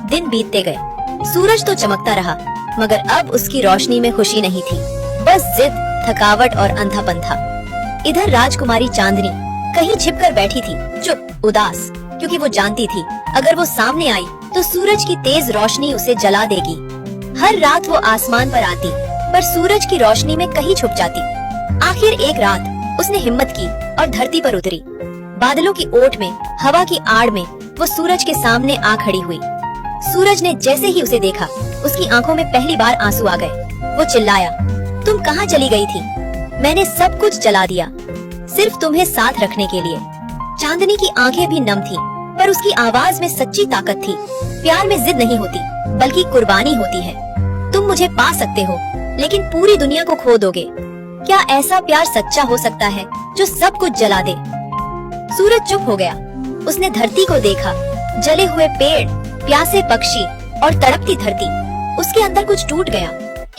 दिन बीतते गए। सूरज तो चमकता रहा, मगर अब उसकी रोशनी में खुशी नहीं थी, बस जिद, थकावट और अंधापन था। इधर राजकुमारी चांदनी कहीं छिपकर बैठी थी, चुप, उदास, क्योंकि वो जानती थी अगर वो सामने आई तो सूरज की तेज रोशनी उसे जला देगी। हर रात वो आसमान पर आती, पर सूरज की रोशनी में कहीं छुप जाती। आखिर एक रात उसने हिम्मत की और धरती पर उतरी। बादलों की ओट में, हवा की आड़ में वो सूरज के सामने आ खड़ी हुई। सूरज ने जैसे ही उसे देखा, उसकी आंखों में पहली बार आंसू आ गए। वो चिल्लाया, तुम कहाँ चली गई थी? मैंने सब कुछ जला दिया, सिर्फ तुम्हें साथ रखने के लिए। चांदनी की आंखें भी नम थी, पर उसकी आवाज में सच्ची ताकत थी। प्यार में जिद नहीं होती, बल्कि कुर्बानी होती है। तुम मुझे पा सकते हो, लेकिन पूरी दुनिया को खो दोगे। क्या ऐसा प्यार सच्चा हो सकता है जो सब कुछ जला दे? सूरज चुप हो गया। उसने धरती को देखा, जले हुए पेड़, प्यासे पक्षी और तड़पती धरती। उसके अंदर कुछ टूट गया।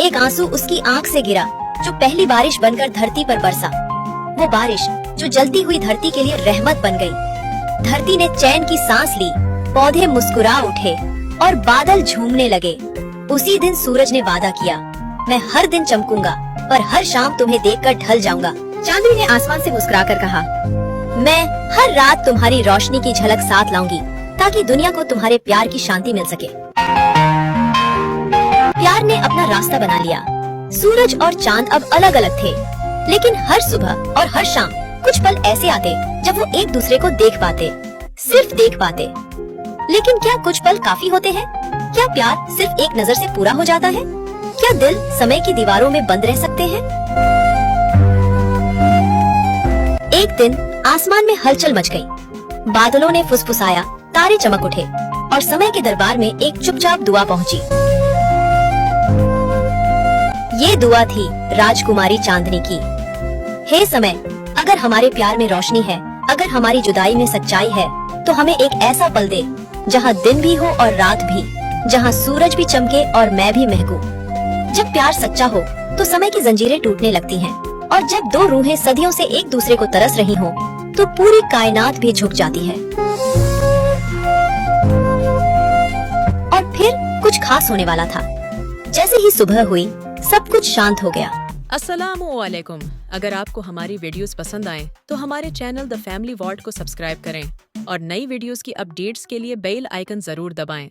एक आंसू उसकी आंख से गिरा, जो पहली बारिश बनकर धरती पर बरसा। वो बारिश जो जलती हुई धरती के लिए रहमत बन गई। धरती ने चैन की सांस ली, पौधे मुस्कुरा उठे और बादल झूमने लगे। उसी दिन सूरज ने वादा किया, मैं हर दिन चमकूंगा, पर हर शाम तुम्हें देखकर ढल जाऊंगा। चांदनी ने आसमान से मुस्कुराकर कहा, मैं हर रात तुम्हारी रोशनी की झलक साथ लाऊंगी, ताकि दुनिया को तुम्हारे प्यार की शांति मिल सके। प्यार ने अपना रास्ता बना लिया। सूरज और चांद अब अलग अलग थे, लेकिन हर सुबह और हर शाम कुछ पल ऐसे आते जब वो एक दूसरे को देख पाते, सिर्फ देख पाते। लेकिन क्या कुछ पल काफी होते हैं? क्या प्यार सिर्फ एक नजर से पूरा हो जाता है? क्या दिल समय की दीवारों में बंद रह सकते हैं? एक दिन आसमान में हलचल मच गई। बादलों ने फुसफुसाया, तारे चमक उठे और समय के दरबार में एक चुपचाप दुआ पहुंची। ये दुआ थी राजकुमारी चांदनी की। हे समय, अगर हमारे प्यार में रोशनी है, अगर हमारी जुदाई में सच्चाई है, तो हमें एक ऐसा पल दे जहाँ दिन भी हो और रात भी, जहाँ सूरज भी चमके और मैं भी महकूं। जब प्यार सच्चा हो तो समय की जंजीरें टूटने लगती हैं, और जब दो रूहें सदियों से एक दूसरे को तरस रही हों, तो पूरी कायनात भी झुक जाती है। और फिर कुछ खास होने वाला था। जैसे ही सुबह हुई, सब कुछ शांत हो गया। अस्सलामुअलैकुम। अगर आपको हमारी वीडियोस पसंद आए तो हमारे चैनल द फैमिली वॉर्ड को सब्सक्राइब करें और नई वीडियोस की अपडेट्स के लिए बेल आइकन जरूर दबाएं।